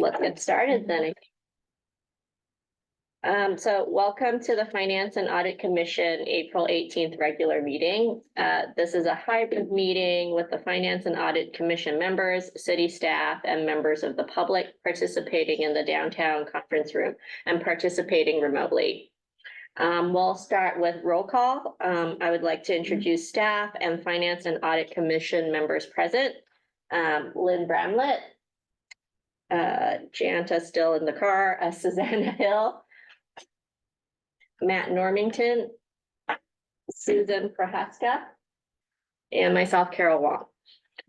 let's get started then. So welcome to the Finance and Audit Commission April 18th regular meeting. This is a hybrid meeting with the Finance and Audit Commission members, city staff, and members of the public participating in the downtown conference room and participating remotely. We'll start with roll call. I would like to introduce staff and Finance and Audit Commission members present. Lynn Bramlett, Janta still in the car, Susanna Hill, Matt Normington, Susan Prohaska, and myself, Carol Wong.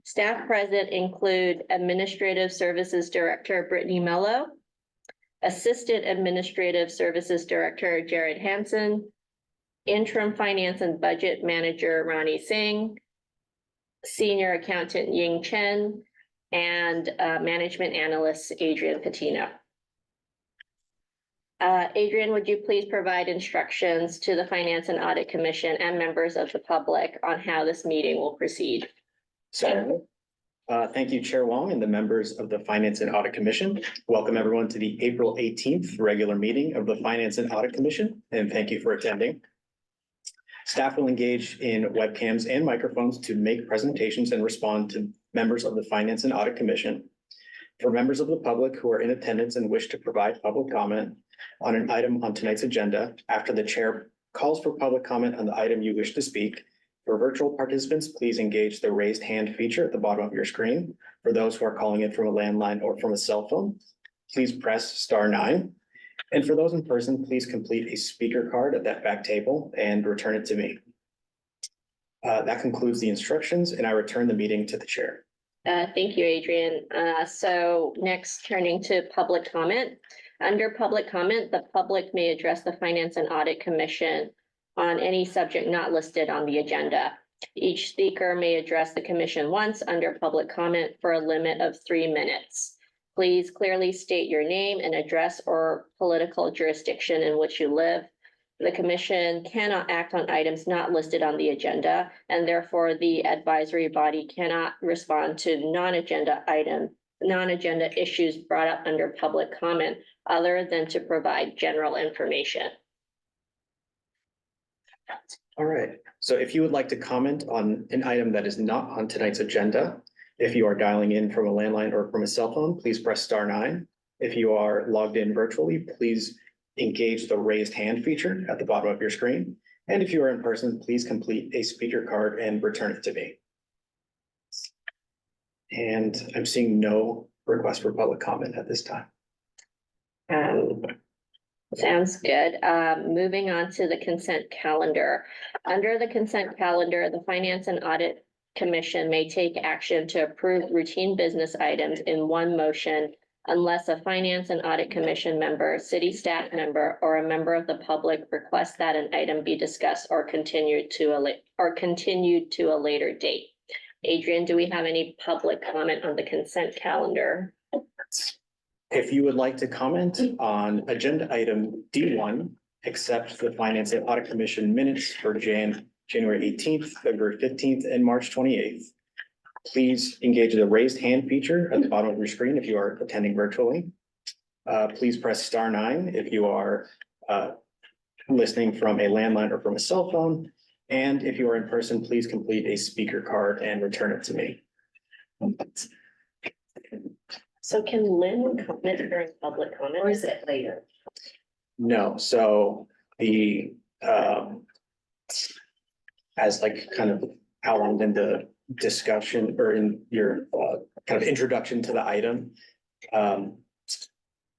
Staff present include Administrative Services Director Brittany Mello, Assistant Administrative Services Director Jared Hansen, Interim Finance and Budget Manager Ronnie Singh, Senior Accountant Ying Chen, and Management Analyst Adrian Patino. Adrian, would you please provide instructions to the Finance and Audit Commission and members of the public on how this meeting will proceed? Certainly. Thank you, Chair Wong and the members of the Finance and Audit Commission. Welcome everyone to the April 18th regular meeting of the Finance and Audit Commission, and thank you for attending. Staff will engage in webcams and microphones to make presentations and respond to members of the Finance and Audit Commission. For members of the public who are in attendance and wish to provide public comment on an item on tonight's agenda, after the chair calls for public comment on the item you wish to speak. For virtual participants, please engage the raised hand feature at the bottom of your screen. For those who are calling in from a landline or from a cell phone, please press *9. And for those in person, please complete a speaker card at that back table and return it to me. That concludes the instructions, and I return the meeting to the chair. Thank you, Adrian. So next, turning to public comment. Under public comment, the public may address the Finance and Audit Commission on any subject not listed on the agenda. Each speaker may address the commission once under public comment for a limit of 3 minutes. Please clearly state your name and address or political jurisdiction in which you live. The commission cannot act on items not listed on the agenda, and therefore the advisory body cannot respond to non-agenda issues brought up under public comment other than to provide general information. All right, so if you would like to comment on an item that is not on tonight's agenda, if you are dialing in from a landline or from a cell phone, please press *9. If you are logged in virtually, please engage the raised hand feature at the bottom of your screen. And if you are in person, please complete a speaker card and return it to me. And I'm seeing no request for public comment at this time. Sounds good. Moving on to the consent calendar. Under the consent calendar, the Finance and Audit Commission may take action to approve routine business items in one motion unless a Finance and Audit Commission member, city staff member, or a member of the public requests that an item be discussed or continued to a later date. Adrian, do we have any public comment on the consent calendar? If you would like to comment on agenda item D1, accept the Finance and Audit Commission minutes for January 18th, February 15th, and March 28th. Please engage the raised hand feature at the bottom of your screen if you are attending virtually. Please press *9 if you are listening from a landline or from a cell phone. And if you are in person, please complete a speaker card and return it to me. So can Lynn comment during public comment, or is it later? No, so the as like kind of outlined in the discussion or in your kind of introduction to the item,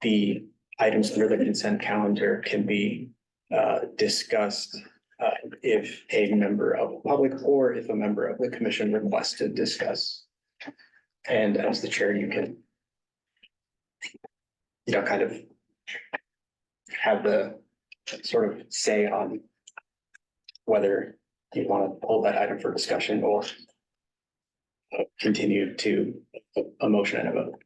the items under the consent calendar can be discussed if a member of the public or if a member of the commission requests to discuss. And as the chair, you can kind of have the sort of say on whether you want to hold that item for discussion or continue to a motion and a vote.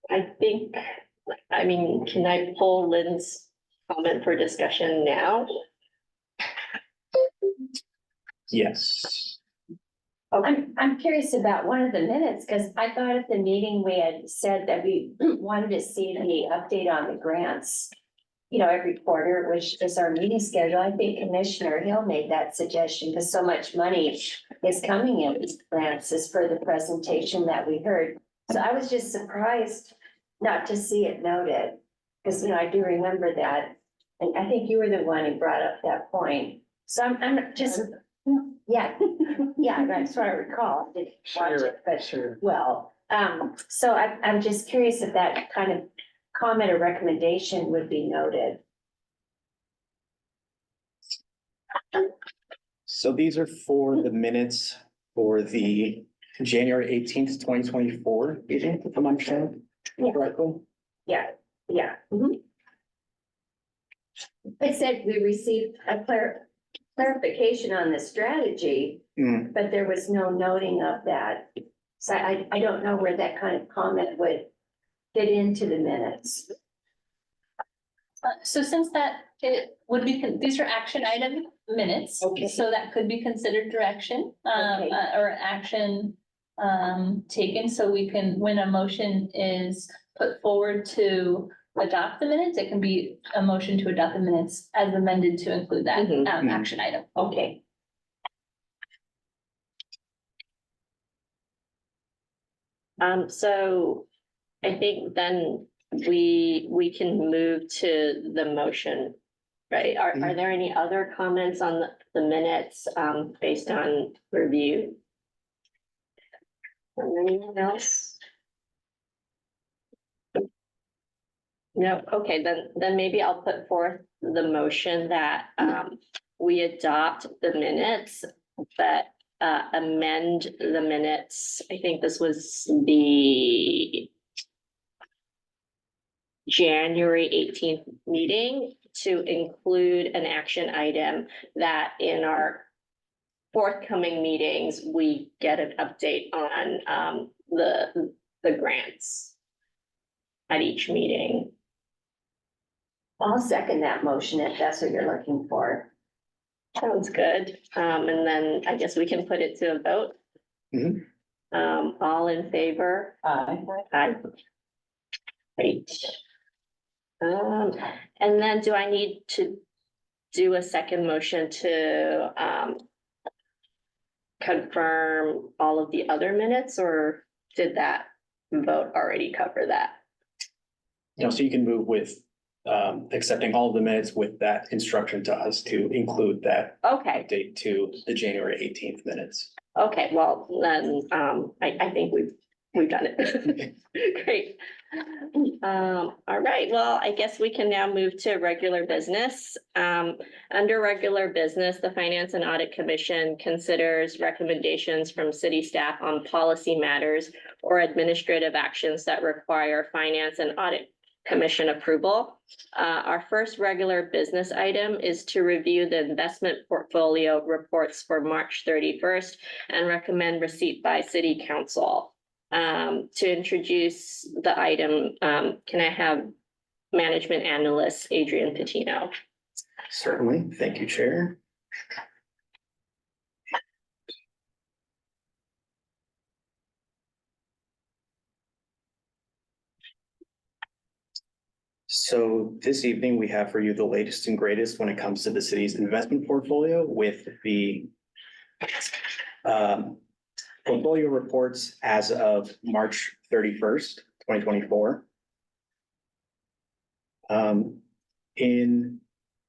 I think, I mean, can I pull Lynn's comment for discussion now? Yes. I'm curious about one of the minutes, because I thought at the meeting we had said that we wanted to see the update on the grants. You know, every quarter, which is our meeting schedule. I think Commissioner Hill made that suggestion because so much money is coming in these grants is for the presentation that we heard. So I was just surprised not to see it noted, because, you know, I do remember that. And I think you were the one who brought up that point. So I'm just, yeah, yeah, that's what I recall. I didn't watch it, but Sure. well, so I'm just curious if that kind of comment or recommendation would be noted. So these are for the minutes for the January 18th, 2024 meeting, if I'm understanding correctly. Yeah, yeah. It said we received a clarification on the strategy, Mm. but there was no noting of that. So I don't know where that kind of comment would fit into the minutes. So since that, it would be, these are action item minutes. Okay. So that could be considered direction, Okay. or action, taken. So we can, when a motion is put forward to adopt the minutes, it can be a motion to adopt the minutes as amended to include that, Mhm. action item. Okay. So I think then we can move to the motion, right? Are there any other comments on the minutes, based on review? From anyone else? No, okay, then maybe I'll put forth the motion that, we adopt the minutes, but, amend the minutes. I think this was the January 18th meeting to include an action item that in our forthcoming meetings, we get an update on, the grants at each meeting. I'll second that motion if that's what you're looking for. Sounds good. And then I guess we can put it to a vote. Mhm. All in favor? Aye. Great. And then do I need to do a second motion to, confirm all of the other minutes, or did that vote already cover that? You know, so you can move with accepting all of the minutes with that instruction to us to include that Okay, update to the January 18th minutes. okay, well, then, I think we've done it. Great. All right, well, I guess we can now move to regular business. Under regular business, the Finance and Audit Commission considers recommendations from city staff on policy matters or administrative actions that require Finance and Audit Commission approval. Our first regular business item is to review the investment portfolio reports for March 31st and recommend receipt by City Council. To introduce the item, can I have Management Analyst Adrian Patino? Certainly. Thank you, Chair. So this evening, we have for you the latest and greatest when it comes to the city's investment portfolio with the portfolio reports as of March 31st, 2024. In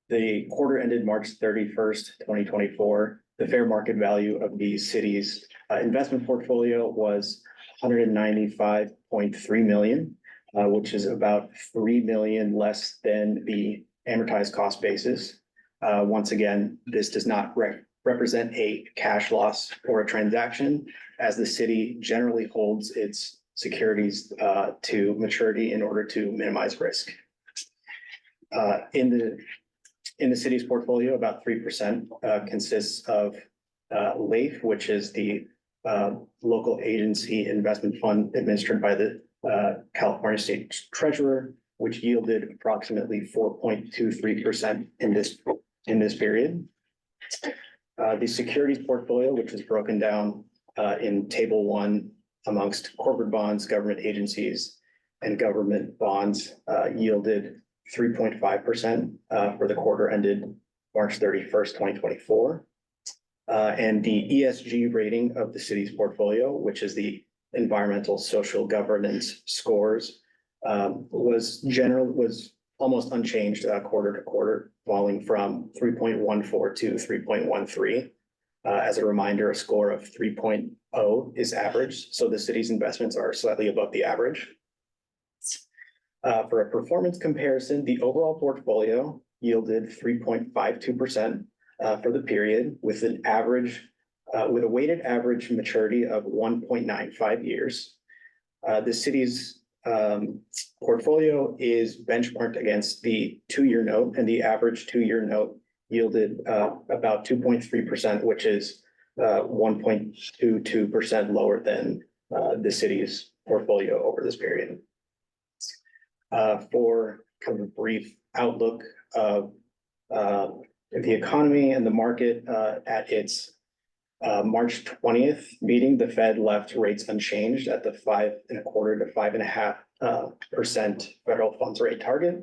the quarter ended March 31st, 2024, the fair market value of the city's investment portfolio was 195.3 million, which is about 3 million less than the amortized cost basis. Once again, this does not represent a cash loss or a transaction, as the city generally holds its securities to maturity in order to minimize risk. In the city's portfolio, about 3% consists of LAIF, which is the local agency investment fund administered by the California State Treasurer, which yielded approximately 4.23% in this period. The securities portfolio, which is broken down in table 1 amongst corporate bonds, government agencies, and government bonds yielded 3.5% for the quarter ended March 31st, 2024. And the ESG rating of the city's portfolio, which is the environmental social governance scores, was almost unchanged quarter to quarter, falling from 3.14 to 3.13. As a reminder, a score of 3.0 is average, so the city's investments are slightly above the average. For a performance comparison, the overall portfolio yielded 3.52% for the period, with an average, with a weighted average maturity of 1.95 years. The city's portfolio is benchmarked against the 2-year note, and the average 2-year note yielded about 2.3%, which is 1.22% lower than the city's portfolio over this period. For kind of a brief outlook of the economy and the market, at its March 20th meeting, the Fed left rates unchanged at the 5.25% to 5.5% federal funds rate target.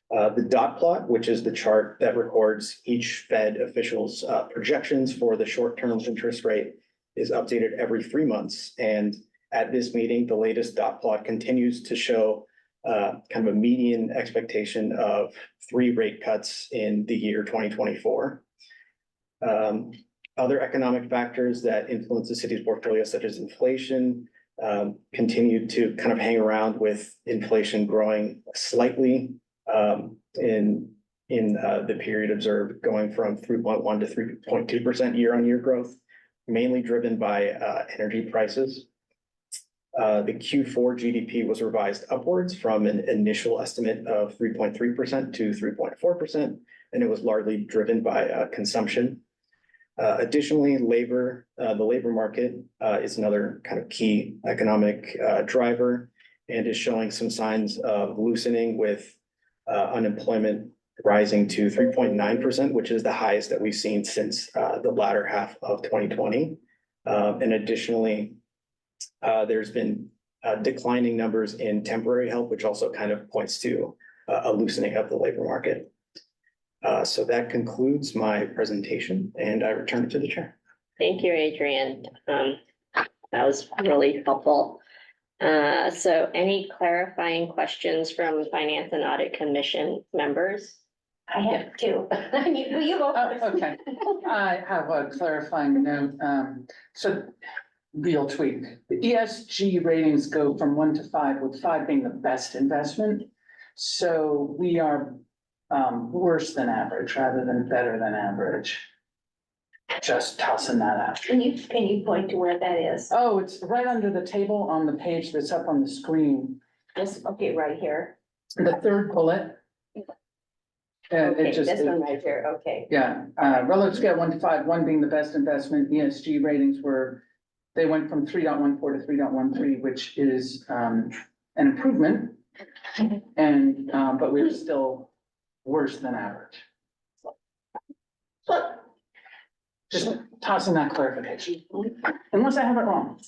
The dot plot, which is the chart that records each Fed official's projections for the short-term interest rate, is updated every 3 months. And at this meeting, the latest dot plot continues to show kind of a median expectation of 3 rate cuts in the year 2024. Other economic factors that influence the city's portfolio, such as inflation, continue to kind of hang around, with inflation growing slightly in the period observed, going from 3.1 to 3.2% year-on-year growth, mainly driven by energy prices. The Q4 GDP was revised upwards from an initial estimate of 3.3% to 3.4%, and it was largely driven by consumption. Additionally, the labor market is another kind of key economic driver, and is showing some signs of loosening, with unemployment rising to 3.9%, which is the highest that we've seen since the latter half of 2020. And additionally, there's been declining numbers in temporary help, which also kind of points to a loosening of the labor market. So that concludes my presentation, and I return it to the chair. Thank you, Adrian. That was really helpful. So any clarifying questions from Finance and Audit Commission members? I have 2. You go first. Okay, I have a clarifying note. So real tweak, the ESG ratings go from 1 to 5, with 5 being the best investment. So we are worse than average rather than better than average. Just tossing that out. Can you point to where that is? Oh, it's right under the table on the page that's up on the screen. Yes, okay, right here. The 3rd bullet. Okay, It just, this one right here, okay. yeah, relative scale 1 to 5, 1 being the best investment, ESG ratings they went from 3.14 to 3.13, which is an improvement. And but we're still worse than average. Just tossing that clarification, unless I have it wrong.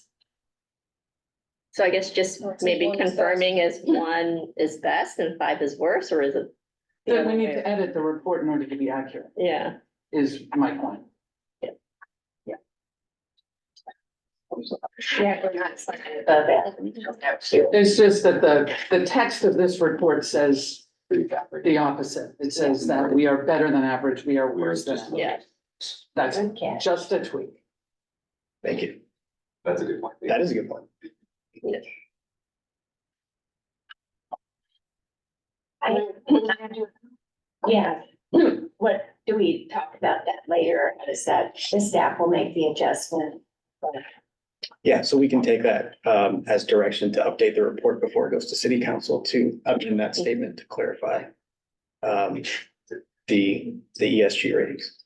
So I guess just maybe confirming, is 1 is best and 5 is worse, or is it? the Then other we need way? to edit the report in order to be accurate, Yeah, is my point. Yeah, we're not slightly above that. It's just that the text of this report says the opposite. It says that we are better than average, we are worse than average. yeah. That's Good catch. just a tweak. Thank you. That's a good point. That is a good point. Yeah, what, do we talk about that later? Is that the staff will make the adjustment? Yeah, so we can take that as direction to update the report before it goes to city council to update that statement to clarify the ESG ratings.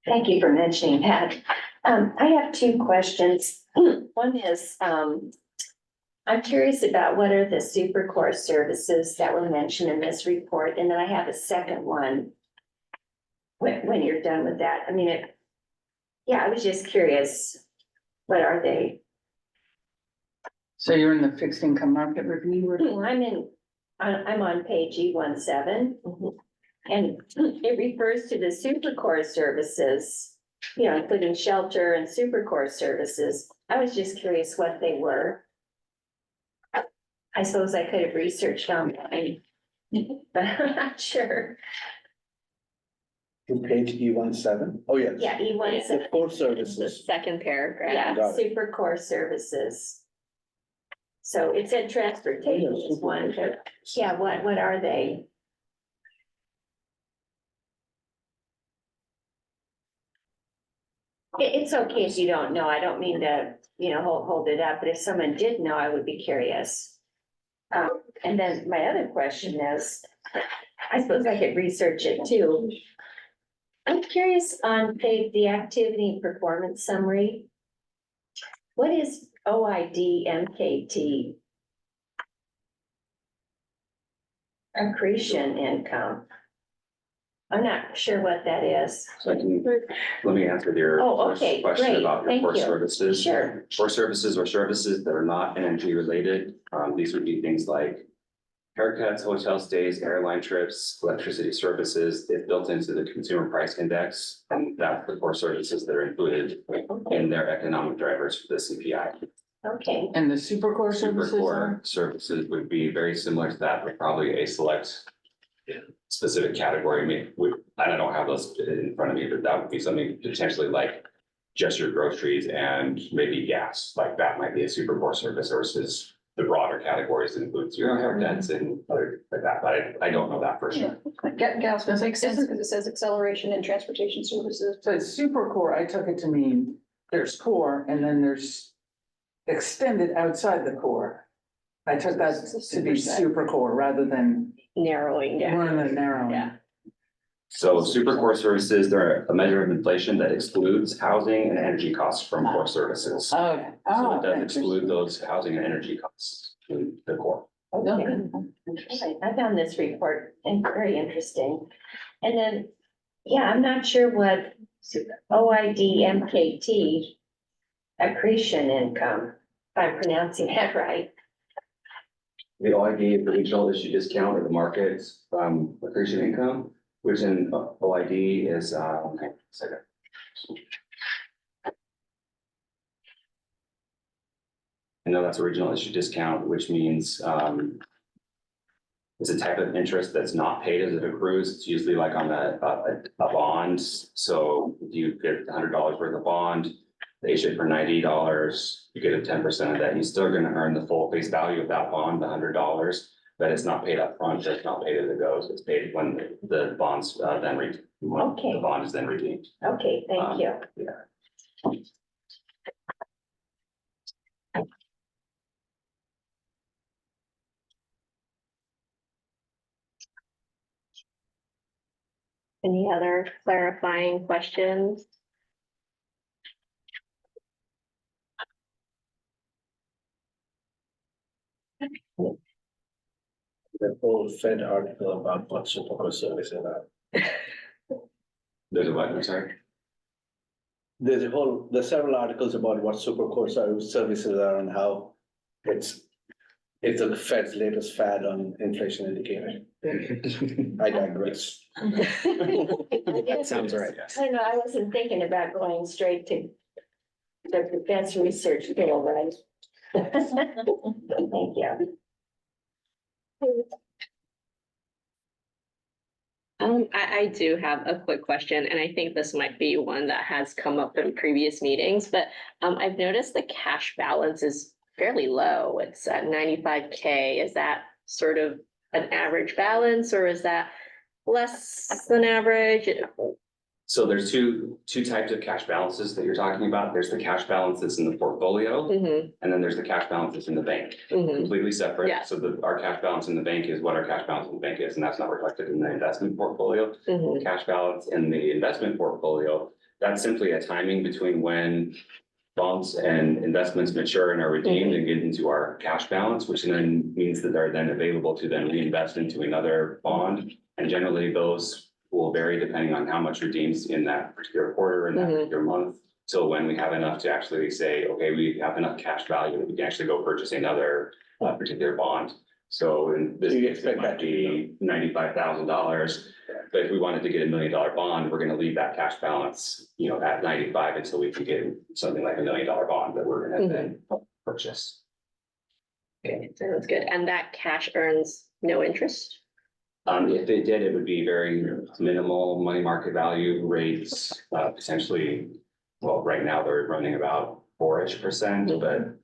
Thank you for mentioning that. I have 2 questions. One is, I'm curious about what are the super core services that were mentioned in this report, and then I have a second one. when you're done with that. I mean, yeah, I was just curious. What are they? So you're in the fixed income market review report? I'm on page E17. And it refers to the super core services, you know, including shelter and super core services. I was just curious what they were. I suppose I could have researched online, but I'm not sure. Page E17. Oh, yes. Yeah, E17, The core The services. second paragraph. yeah, Got it. super core services. So it said transportation is one, but yeah, what are they? It's okay if you don't know. I don't mean to, hold it up, but if someone did know, I would be curious. And then my other question is, I suppose I could research it too. I'm curious on the activity performance summary. What is OID MKT? Accretion income. I'm not sure what that is. So let me answer your Oh, first okay, question great. about your Thank core you. services. Sure. Core services or services that are not energy related. These would be things like haircuts, hotel stays, airline trips, electricity services. It's built into the consumer price index, and that's the core services that are included in their economic drivers for the CPI. Okay, And the super core Super services core are? services would be very similar to that, but probably a select specific category. I mean, I don't have those in front of me, but that would be something potentially like just your groceries and maybe gas, like that might be a super core service versus the broader categories that includes your haircuts and other like that, but I don't know that for sure. Gas makes sense because it says acceleration and transportation services. So it's super core, I took it to mean there's core and then there's extended outside the core. I took that to be super core rather than Narrowing down. one of the narrowing. Yeah. So super core services, they're a measure of inflation that excludes housing and energy costs from core services. So Okay. it Oh, does exclude those housing and energy costs in the core. okay. All right, I found this report very interesting. And then, yeah, I'm not sure what OID MKT accretion income, if I'm pronouncing that right. The OID is the regional issue discount or the market's accretion income, which in OID is, okay, second. I know that's original issue discount, which means it's a type of interest that's not paid as it accrues. It's usually like on a bond. So if you get $100 worth of bond, they issue it for $90, you get a 10% of that. You're still gonna earn the full face value of that bond, the $100, but it's not paid up front. It's not paid as it goes. It's paid when the bonds when Okay. the bond is then redeemed. Okay, thank you. Yeah. Any other clarifying questions? The whole Fed article about what super core services are. There's a what, I'm sorry? There's several articles about what super core services are and how it's the Fed's latest fad on inflation indicator. I digress. Sounds right. I don't know, I wasn't thinking about going straight to the best research tool, right? Thank you. I do have a quick question, and I think this might be one that has come up in previous meetings, but I've noticed the cash balance is fairly low. It's at 95K. Is that sort of an average balance, or is that less than average? So there's two types of cash balances that you're talking about. There's the cash balance that's in the portfolio, Mm-hmm, and then there's the cash balance that's in the bank. mm-hmm, Completely separate. Yeah. So our cash balance in the bank is what our cash balance in the bank is, and that's not reflected in the investment portfolio. mm-hmm. The cash balance in the investment portfolio, that's simply a timing between when bonds and investments mature and are redeemed and get into our cash balance, which then means that they're then available to then reinvest into another bond. And generally those will vary depending on how much redeems in that particular quarter and that Mhm. particular month. Till when we have enough to actually say, okay, we have enough cash value that we can actually go purchase another particular bond. So in this Do you case, it expect might that to be $95,000. But if we wanted to get $1 million bond, we're gonna leave that cash balance, at 95 until we can get something like $1 million bond that we're gonna then purchase. Okay, sounds good. And that cash earns no interest? If they did, it would be very minimal money market value rates, potentially. Well, right now they're running about 4-ish%, but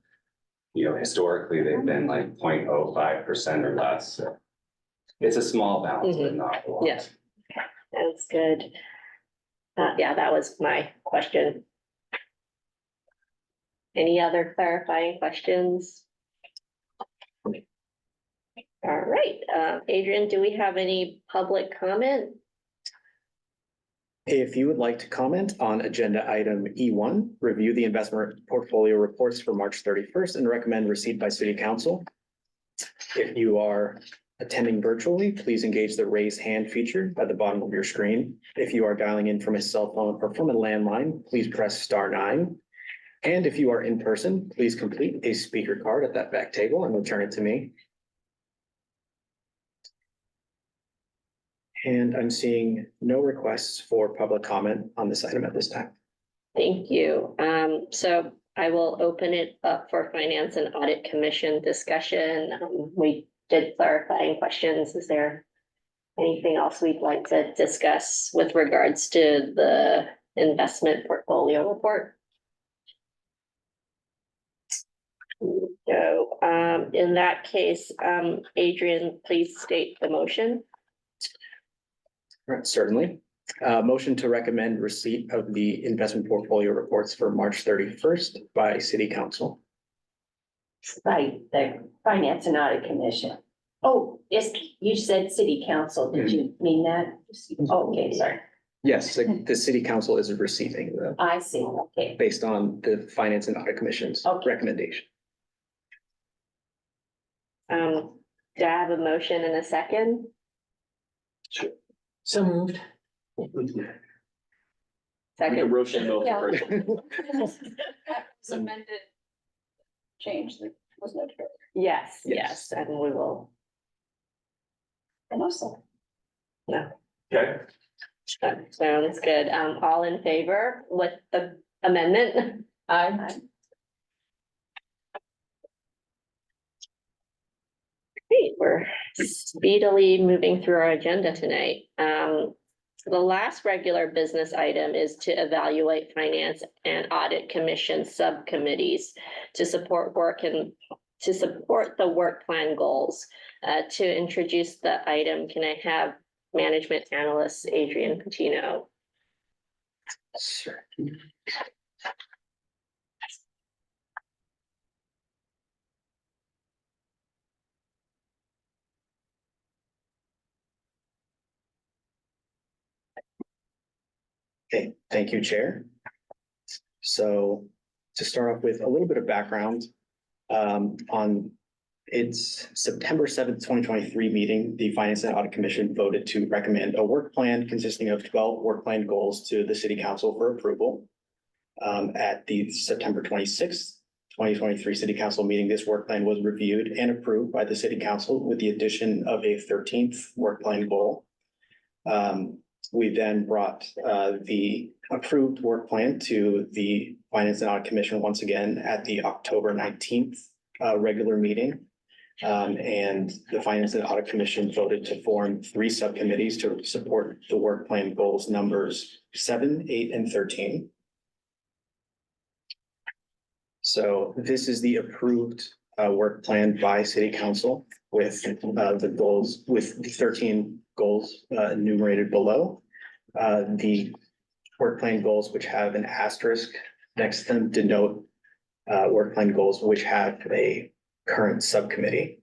historically they've been like 0.05% or less. So it's a small balance, but not a lot. Yeah. Sounds good. Yeah, that was my question. Any other clarifying questions? All right, Adrian, do we have any public comment? If you would like to comment on agenda item E1, review the investment portfolio reports for March 31st and recommend receipt by city council. If you are attending virtually, please engage the raise hand feature at the bottom of your screen. If you are dialing in from a cell phone or from a landline, please press *9. And if you are in person, please complete a speaker card at that back table and return it to me. And I'm seeing no requests for public comment on this item at this time. Thank you. So I will open it up for Finance and Audit Commission discussion. We did clarifying questions. Is there anything else we'd like to discuss with regards to the investment portfolio report? So, in that case, Adrian, please state the motion. Right, certainly. Motion to recommend receipt of the investment portfolio reports for March 31st by city council. By the Finance and Audit Commission. Oh, yes, you said city council. Did you mean that? Oh, okay, sorry. Yes, the city council is receiving the, I see. Okay. based on the Finance and Audit Commission's Okay. recommendation. Do I have a motion in a second? So moved. Second, Yeah. It's amended. Change that was noted earlier. yes, Yes. yes, and we will, And also, Okay. that sounds good. All in favor with the amendment? I, Great, we're speedily moving through our agenda tonight. The last regular business item is to evaluate Finance and Audit Commission subcommittees to support work and to support the work plan goals. To introduce the item, can I have Management Analyst Adrian Patino? Sure. Okay, thank you, Chair. So to start off with a little bit of background, on its September 7th, 2023 meeting, the Finance and Audit Commission voted to recommend a work plan consisting of 12 work plan goals to the City Council for approval. At the September 26th, 2023 City Council meeting, this work plan was reviewed and approved by the City Council with the addition of a 13th work plan goal. We then brought the approved work plan to the Finance and Audit Commission once again at the October 19th regular meeting. And the Finance and Audit Commission voted to form 3 subcommittees to support the work plan goals numbers 7, 8, and 13. So this is the approved work plan by City Council with the goals, with the 13 goals enumerated below. The work plan goals which have an asterisk next to them denote work plan goals which have a current subcommittee.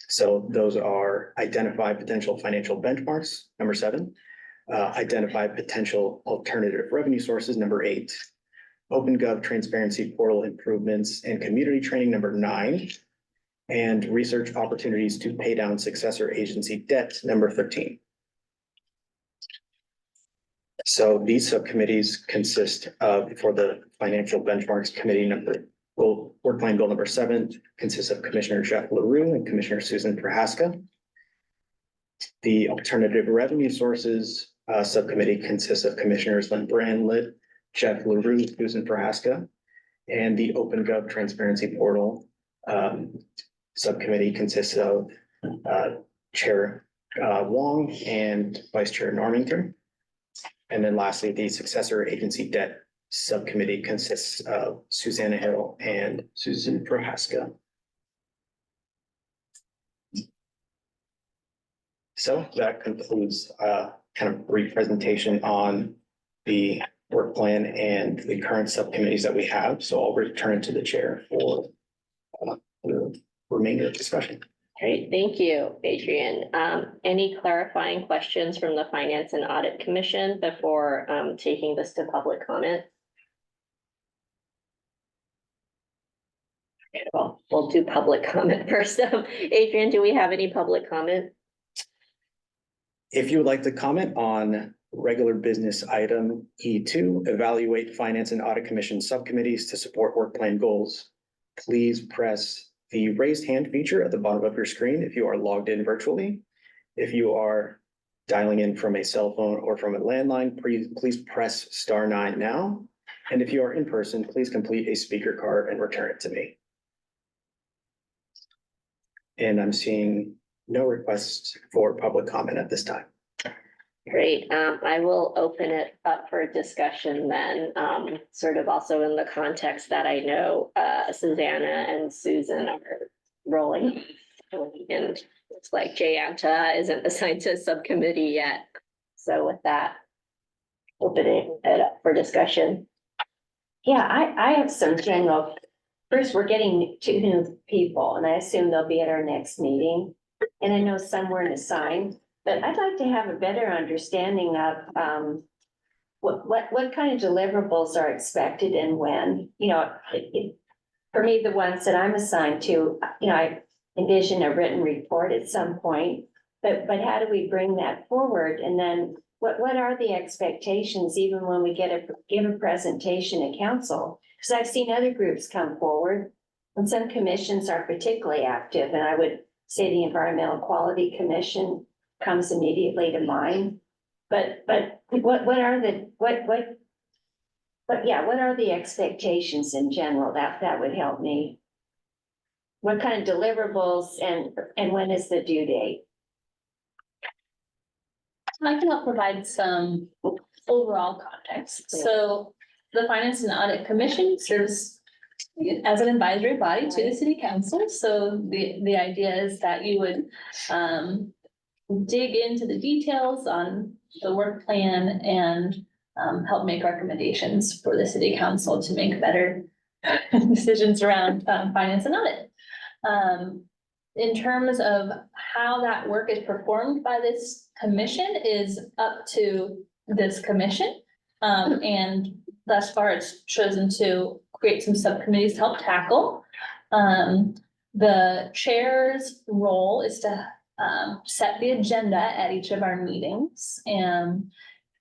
So those are identify potential financial benchmarks, number 7, identify potential alternative revenue sources, number 8, OpenGov transparency portal improvements and community training, number 9, and research opportunities to pay down successor agency debt, number 13. So these subcommittees consist of, for the Financial Benchmarks Committee work plan goal number 7 consists of Commissioner Jeff LaRue and Commissioner Susan Prohaska. The Alternative Revenue Sources Subcommittee consists of Commissioners Lynn Brandlett, Jeff LaRue, Susan Prohaska. And the Open Gov Transparency Portal Subcommittee consists of Chair Wong and Vice Chair Normington. And then lastly, the Successor Agency Debt Subcommittee consists of Susanna Hill and Susan Prohaska. So that concludes kind of brief presentation on the work plan and the current subcommittees that we have. So I'll return to the chair for the remainder of discussion. Great, thank you, Adrian. Any clarifying questions from the Finance and Audit Commission before taking this to public comment? Okay, well, we'll do public comment first. Adrian, do we have any public comment? If you would like to comment on regular business item E2, evaluate Finance and Audit Commission subcommittees to support work plan goals, please press the raised hand feature at the bottom of your screen if you are logged in virtually. If you are dialing in from a cell phone or from a landline, please press *9 now. And if you are in person, please complete a speaker card and return it to me. And I'm seeing no requests for public comment at this time. Great, I will open it up for discussion then, sort of also in the context that I know Susanna and Susan are rolling. And it's like Jay Anta isn't assigned to a subcommittee yet. So with that, opening it up for discussion. Yeah, I have some general, first, we're getting 2 new people, and I assume they'll be at our next meeting. And I know some weren't assigned, but I'd like to have a better understanding of what kind of deliverables are expected and when. You know, for me, the ones that I'm assigned to, you know, I envision a written report at some point, but how do we bring that forward? And then what are the expectations even when we give a presentation to council? Because I've seen other groups come forward and some commissions are particularly active, and I would say the Environmental Quality Commission comes immediately to mind. But what are the expectations in general? That would help me. What kind of deliverables and when is the due date? I can help provide some overall context. So the Finance and Audit Commission serves as an advisory body to the city council. So the idea is that you would dig into the details on the work plan and help make recommendations for the city council to make better decisions around finance and audit. In terms of how that work is performed by this commission is up to this commission. And thus far, it's chosen to create some subcommittees to help tackle. The chair's role is to set the agenda at each of our meetings, and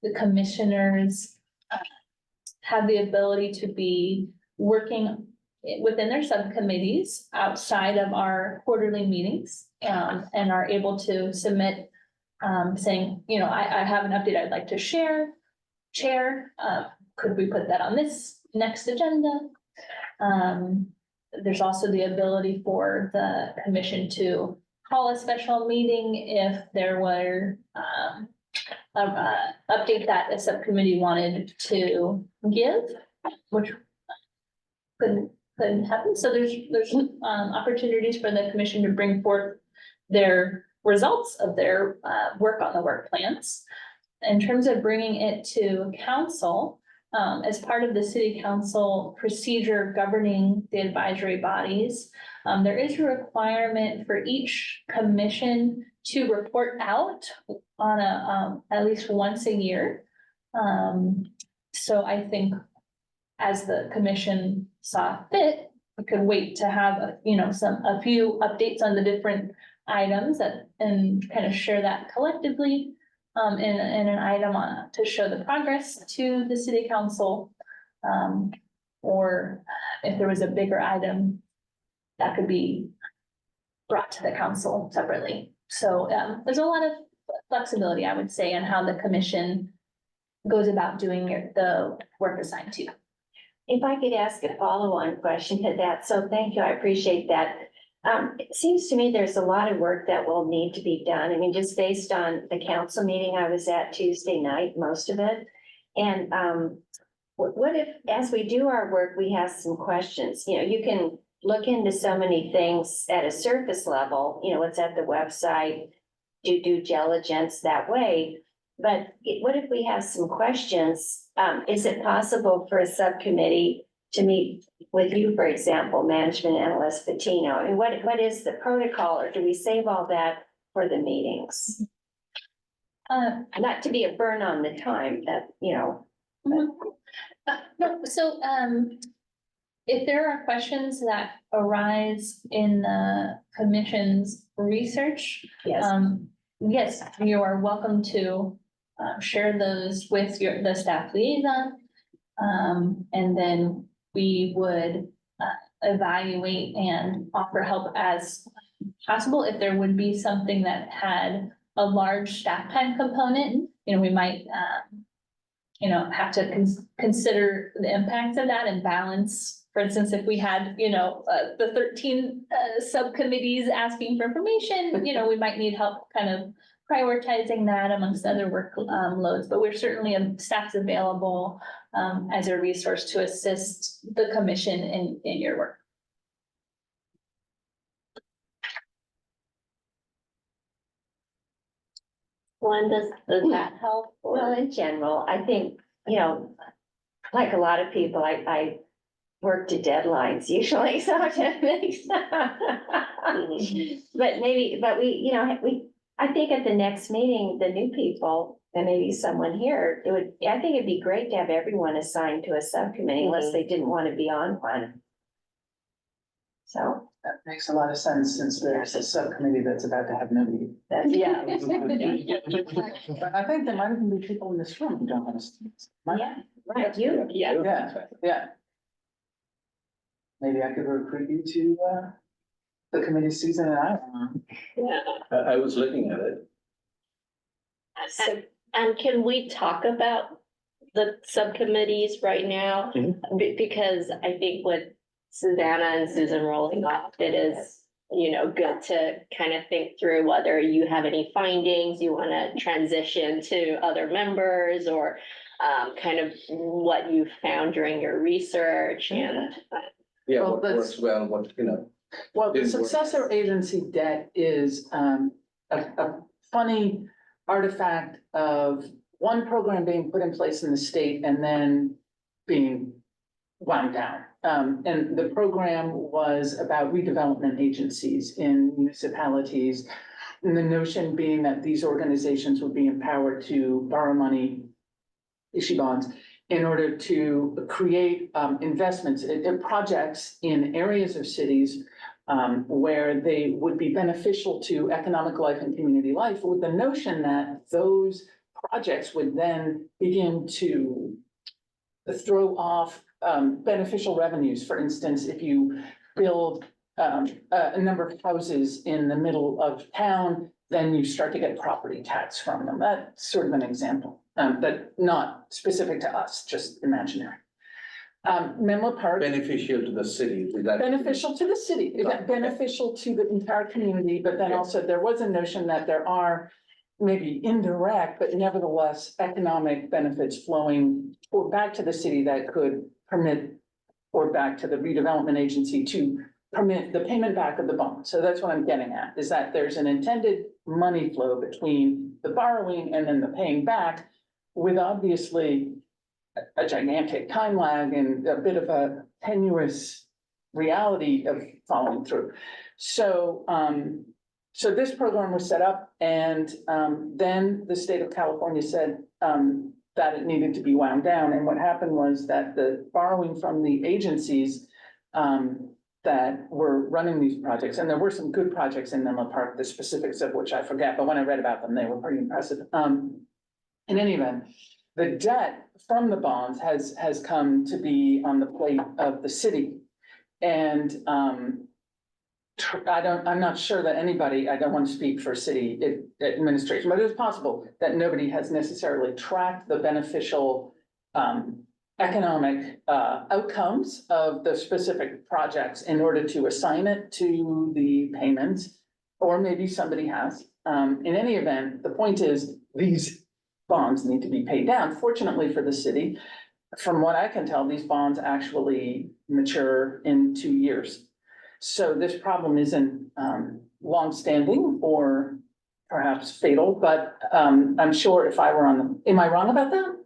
the commissioners have the ability to be working within their subcommittees outside of our quarterly meetings, and are able to submit saying, you know, I have an update I'd like to share. Chair, could we put that on this next agenda? There's also the ability for the commission to call a special meeting if there were update that a subcommittee wanted to give, which couldn't happen. So there's opportunities for the commission to bring forth their results of their work on the work plans. In terms of bringing it to council, as part of the city council procedure governing the advisory bodies, there is a requirement for each commission to report out on at least once a year. So I think as the commission saw fit, we could wait to have a few updates on the different items and kind of share that collectively. in an item on, to show the progress to the city council. Or if there was a bigger item that could be brought to the council separately. So, there's a lot of flexibility, I would say, in how the commission goes about doing the work assigned to you. If I could ask a follow-on question to that, so thank you, I appreciate that. It seems to me there's a lot of work that will need to be done. I mean, just based on the council meeting I was at Tuesday night, most of it. And what if, as we do our work, we have some questions? You know, you can look into so many things at a surface level, you know, what's at the website, do due diligence that way. But what if we have some questions? Is it possible for a subcommittee to meet with you, for example, management analyst Patino? I mean, what is the protocol, or do we save all that for the meetings? Not to be a burn on the time that, you know. No, so, if there are questions that arise in the commission's research, Yes. yes, you are welcome to share those with the staff liaison. And then we would evaluate and offer help as possible. If there would be something that had a large staff time component, you know, we might have to consider the impacts of that and balance. For instance, if we had, the 13 subcommittees asking for information, we might need help kind of prioritizing that amongst other work loads, but we're certainly, staff's available as a resource to assist the commission in your work. Glenn, does that help? or- Well, in general, I think, like a lot of people, I work to deadlines usually, so it makes. But I think at the next meeting, the new people, and maybe someone here, I think it'd be great to have everyone assigned to a subcommittee unless they didn't want to be on one. So. That makes a lot of sense, since there's a subcommittee that's about to have no meeting. Yeah. But I think there might even be people in this room who don't understand. Yeah, right, you. Yeah. Maybe I could recruit you to, the committee Susan and I are on. Yeah. I was looking at it. And can we talk about the subcommittees right now? Because I think with Susanna and Susan rolling off, it is, good to kind of think through whether you have any findings you want to transition to other members, or kind of what you found during your research and. Yeah, Well, what that's- works well, Well, the Didn't work. successor agency debt is a funny artifact of one program being put in place in the state and then being wound down. And the program was about redevelopment agencies in municipalities. And the notion being that these organizations would be empowered to borrow money, issue bonds, in order to create investments in projects in areas of cities where they would be beneficial to economic life and community life, with the notion that those projects would then begin to throw off beneficial revenues. For instance, if you build a number of houses in the middle of town, then you start to get property tax from them. That's sort of an example, but not specific to us, just imaginary. Menlo Park. beneficial to the city. Is that- Beneficial to the city, beneficial to the entire community, but then Yeah. also there was a notion that there are maybe indirect, but nevertheless economic benefits flowing or back to the city that could permit, or back to the redevelopment agency to permit the payment back of the bond. So that's what I'm getting at, is that there's an intended money flow between the borrowing and then the paying back, with obviously a gigantic time lag and a bit of a tenuous reality of following through. So, so this program was set up, and then the state of California said that it needed to be wound down. And what happened was that the borrowing from the agencies that were running these projects, and there were some good projects in Menlo Park, the specifics of which I forget, but when I read about them, they were pretty impressive. In any event, the debt from the bonds has come to be on the plate of the city. And, I'm not sure that anybody, I don't want to speak for city administration, but it's possible that nobody has necessarily tracked the beneficial economic outcomes of the specific projects in order to assign it to the payments, or maybe somebody has. In any event, the point is, these bonds need to be paid down. Fortunately for the city, from what I can tell, these bonds actually mature in 2 years. So this problem isn't longstanding or perhaps fatal, but I'm sure if I were am I wrong about that?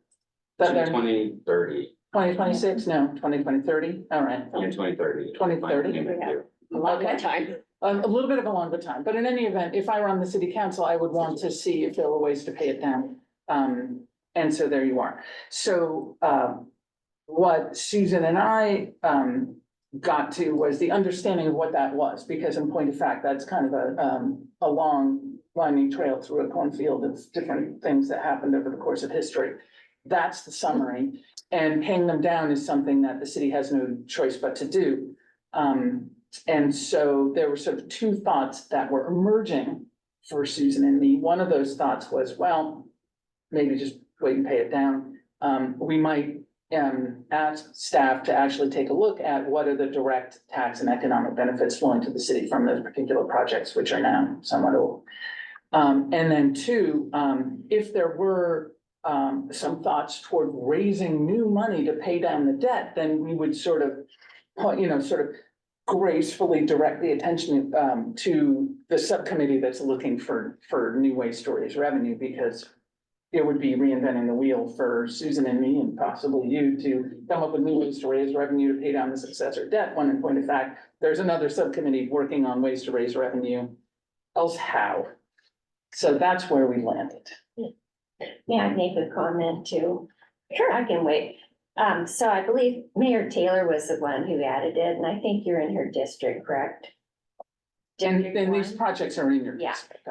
That they're 2030, 2026, no, 2030, all right. yeah, 2030. 2030. A lot more Okay. time. A little bit of a longer time, but in any event, if I were on the city council, I would want to see if there were ways to pay it down. And so there you are. So what Susan and I got to was the understanding of what that was, because in point of fact, that's kind of a long winding trail through a cornfield of different things that happened over the course of history. That's the summary, and paying them down is something that the city has no choice but to do. And so there were sort of two thoughts that were emerging for Susan and me. One of those thoughts was, well, maybe just wait and pay it down. We might ask staff to actually take a look at what are the direct tax and economic benefits flowing to the city from those particular projects, which are now somewhat old. And then two, if there were some thoughts toward raising new money to pay down the debt, then we would sort of gracefully direct the attention to the subcommittee that's looking for new ways to raise revenue, because it would be reinventing the wheel for Susan and me, and possibly you, to come up with new ways to raise revenue to pay down the successor debt, when in point of fact, there's another subcommittee working on ways to raise revenue, else how? So that's where we landed. May I make a comment too? Sure, I can wait. So I believe Mayor Taylor was the one who added it, and I think you're in her district, correct? And District these one? projects are in your. Yeah. district.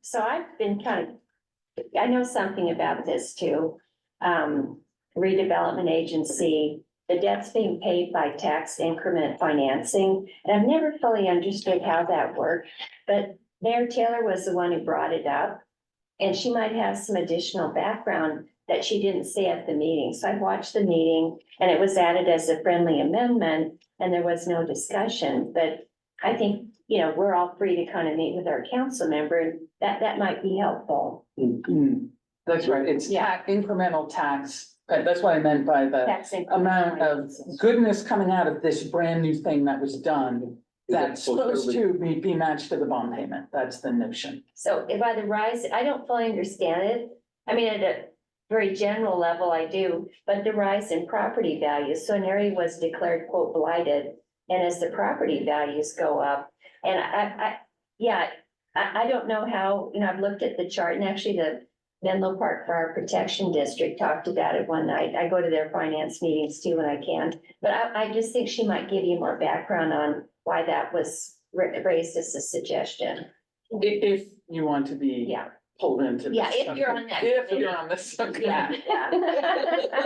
So I've been I know something about this too. Redevelopment agency, the debt's being paid by tax increment financing, and I've never fully understood how that worked. But Mayor Taylor was the one who brought it up, and she might have some additional background that she didn't say at the meeting. So I watched the meeting, and it was added as a friendly amendment, and there was no discussion. But I think, we're all free to kind of meet with our council member, and that might be helpful. That's right, it's incremental tax, that's what I meant by the Tax increment amount of financing. goodness coming out of this brand new thing that was done. That's supposed to be matched to the bond payment, that's the notion. So if by the rise, I don't fully understand it. I mean, at a very general level, I do, but the rise in property values, so an area was declared quote blighted. And as the property values go up, and I don't know how, I've looked at the chart, and actually the Menlo Park Fire Protection District talked about it one night. I go to their finance meetings too when I can, but I just think she might give you more background on why that was raised as a suggestion. If you want to be Yeah. pulled into. this Yeah, if you're on that. If you're on this. Okay. Yeah.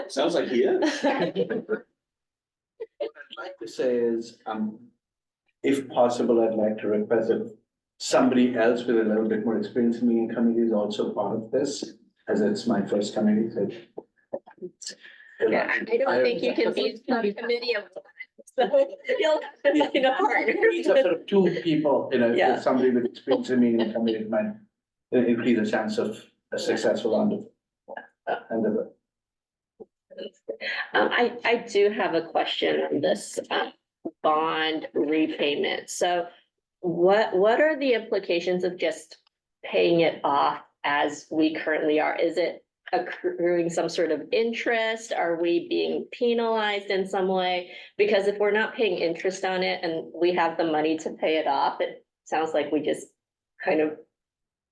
Sounds like he is. What I'd like to say is, if possible, I'd like to request that somebody else with a little bit more experience in being a committee is also part of this, as it's my first committee, so. Yeah, I don't think you can be a committee of. So you'll have to find a partner. These are sort of two people, Yeah. if somebody with experience in being in a committee might increase the chance of a successful endeavor. I do have a question on this bond repayment. So what are the implications of just paying it off as we currently are? Is it accruing some sort of interest? Are we being penalized in some way? Because if we're not paying interest on it and we have the money to pay it off, it sounds like we just kind of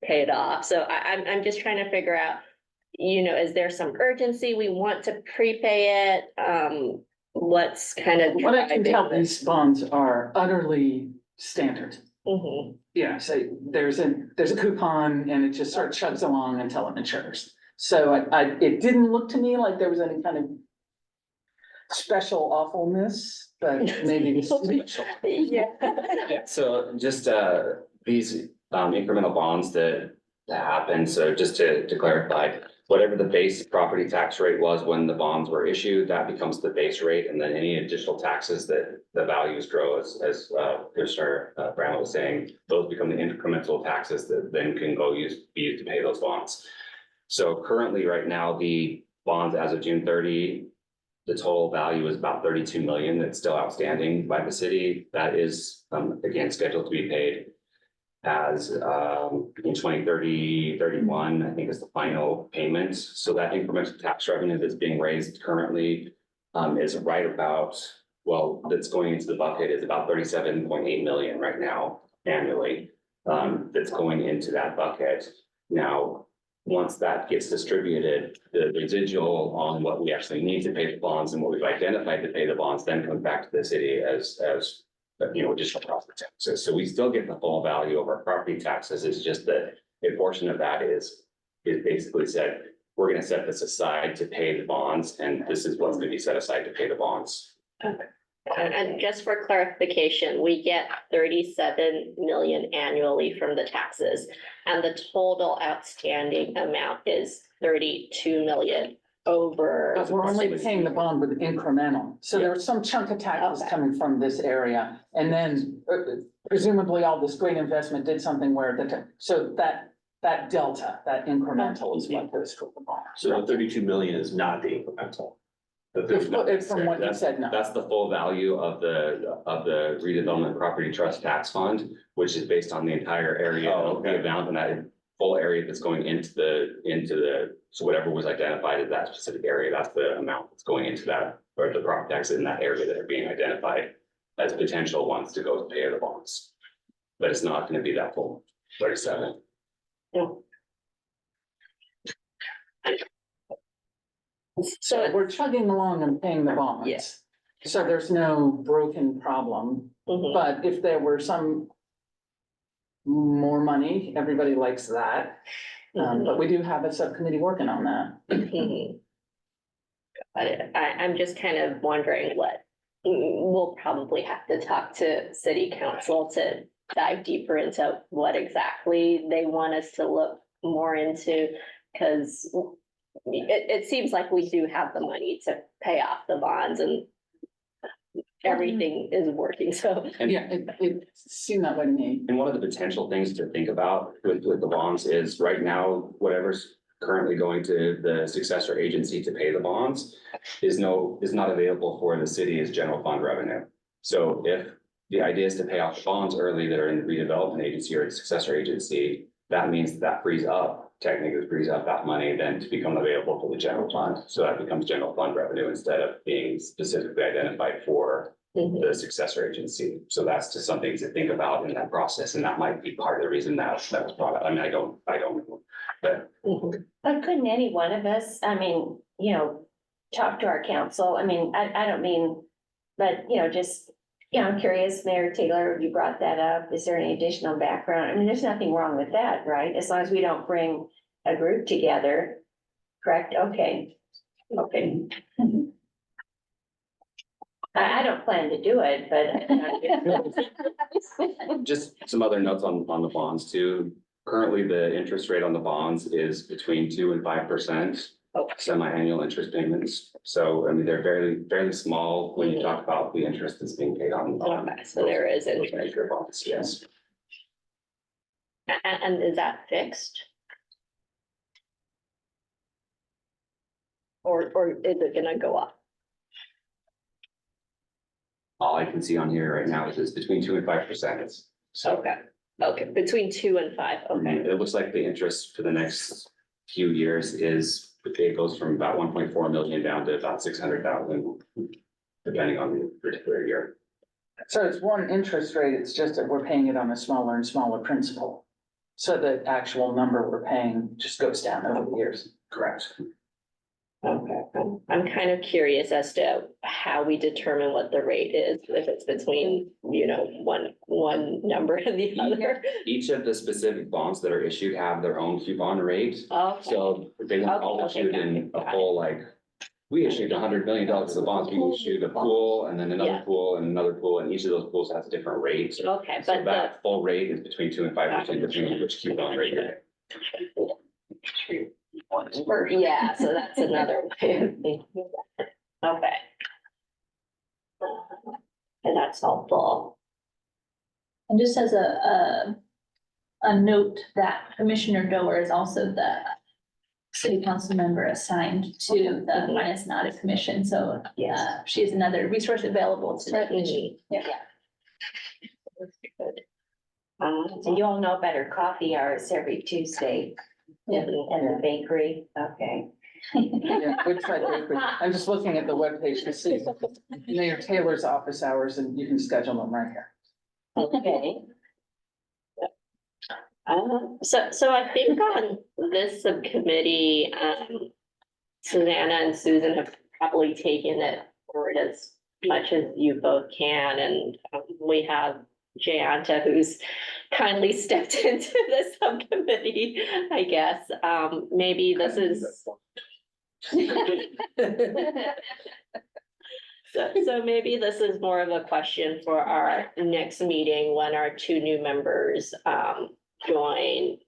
pay it off. So I'm just trying to figure out, is there some urgency? We want to prepay it. what's kind of. What I can tell, driving this? these bonds are utterly standard. Mhm. Yeah, so there's a coupon and it just sort of chugs along until it matures. So it didn't look to me like there was any kind of special awfulness, but maybe it's special. Yeah. Yeah, so just these incremental bonds that happen, so just to clarify, whatever the base property tax rate was when the bonds were issued, that becomes the base rate, and then any additional taxes that the values grow, as Commissioner Brown was saying, those become the incremental taxes that then can be used to pay those bonds. So currently, right now, the bonds as of June 30, the total value is about 32 million that's still outstanding by the city. That is, again, scheduled to be paid as in 2030, 31, I think is the final payment. So that incremental tax revenue that's being raised currently is right about, well, that's going into the bucket is about 37.8 million right now annually. That's going into that bucket. Now, once that gets distributed, the residual on what we actually need to pay the bonds and what we've identified to pay the bonds then comes back to the city as additional property taxes. So we still get the full value of our property taxes. It's just that a portion of that is basically said, we're going to set this aside to pay the bonds, and this is what's going to be set aside to pay the bonds. And just for clarification, we get 37 million annually from the taxes, and the total outstanding amount is 32 million over. But we're only paying the bond with incremental. So there was some chunk of taxes Okay. coming from this area. And then presumably all this great investment did something where so that delta, that incremental is what goes to the bond. So the 32 million is not the incremental. If from what you said, no. That's the full value of the redevelopment property trust tax fund, which is based on the entire area of the amount, and that full area that's going into the, so whatever was identified as that specific area, that's the amount that's going into that, or the property taxes in that area that are being identified as potential ones to go to pay the bonds. But it's not gonna be that full 37. So we're chugging along and paying the bonds. Yes. So there's no broken problem, Mhm. but if there were some more money, everybody likes that. But we do have a subcommittee working on that. Mhm. I'm just kind of wondering we'll probably have to talk to city council to dive deeper into what exactly they want us to look more into. Cause it seems like we do have the money to pay off the bonds and everything is working, so. Yeah, it seemed that way to me. And one of the potential things to think about with the bonds is right now, whatever's currently going to the successor agency to pay the bonds is not available for the city as general fund revenue. So if the idea is to pay off the bonds early that are in the redevelopment agency or the successor agency, that means that technically frees up that money then to become available for the general fund. So that becomes general fund revenue instead of being specifically identified for Mhm. the successor agency. So that's just something to think about in that process, and that might be part of the reason that was brought up. I mean, I don't know, but. Mhm. But couldn't any one of us, I mean, talk to our council? I mean, I don't mean, but, just, I'm curious, Mayor Taylor, you brought that up. Is there any additional background? I mean, there's nothing wrong with that, right? As long as we don't bring a group together, correct? Okay. I don't plan to do it, but. Just some other notes on the bonds too. Currently, the interest rate on the bonds is between 2% and 5%. Semi-annual interest payments. So, I mean, they're fairly small when you talk about the interest that's being paid on. Okay, so there is those interest. major bonds, yes. And is that fixed? Or is it gonna go up? All I can see on here right now is it's between 2% and 5%. So Okay, between 2 and 5, okay. it looks like the interest for the next few years it goes from about 1.4 million down to about 600,000, depending on the particular year. So it's one interest rate, it's just that we're paying it on a smaller and smaller principal. So the actual number we're paying just goes down over the years. Correct. Okay, I'm kind of curious as to how we determine what the rate is, if it's between, one number and the other. Each of the specific bonds that are issued have their own coupon rate. Okay, So they weren't all Okay, issued got in it, a got it. full, like, we issued $100 million of bonds, we issued a pool and then another Yeah. pool and another pool, and each of those pools has different rates. okay, So but the, that full rate is between 2% and 5%, depending on which coupon rate you're at. yeah, so that's another way of thinking. Okay. And that's helpful. And just as a note that Commissioner Doer is also the city council member assigned to the Finance and Audit Commission, so she is another resource available to the commission. Certainly, yeah. That's good. And you all know about her coffee hours every Tuesday Yeah. in the bakery, okay. Yeah, Woodside Bakery. I'm just looking at the webpage to see Mayor Taylor's office hours and you can schedule them right here. Okay. So I think on this subcommittee, Susanna and Susan have probably taken it forward as much as you both can, and we have Jayanta, who's kindly stepped into the subcommittee, I guess. Maybe this is. So maybe this is more of a question for our next meeting when our two new members join,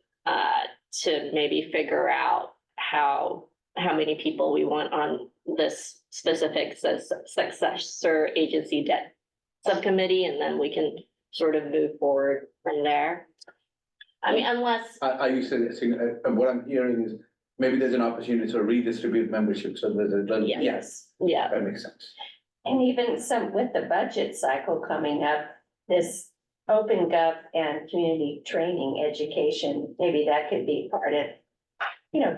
to maybe figure out how many people we want on this specific successor agency debt subcommittee, and then we can sort of move forward from there. I mean, unless, Are you suggesting, what I'm hearing is maybe there's an opportunity to redistribute membership, so there's a little. yes, yeah, That makes sense. And even some, with the budget cycle coming up, this open gov and community training education, maybe that could be part of,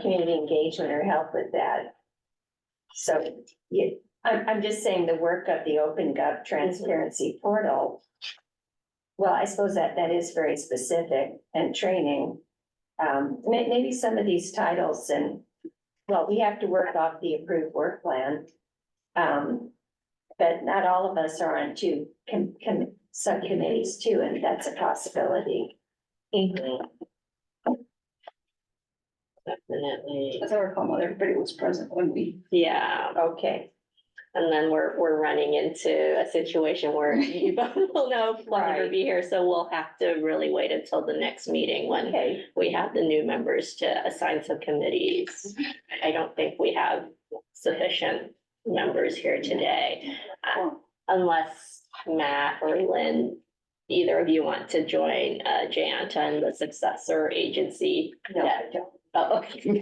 community engagement or help with that. So, I'm just saying the work of the open gov transparency portal. Well, I suppose that is very specific, and training. Maybe some of these titles and, well, we have to work off the approved work plan. But not all of us are on two subcommittees too, and that's a possibility. definitely, As I recall, not everybody was present when we. yeah. Okay, And then we're running into a situation where you both will know we'll never Right. be here, so we'll have to really wait until the next meeting when okay. we have the new members to assign subcommittees. I don't think we have sufficient members here today. Unless Matt or Lynn, either of you want to join Jayanta and the successor agency. No, I don't. Oh, okay.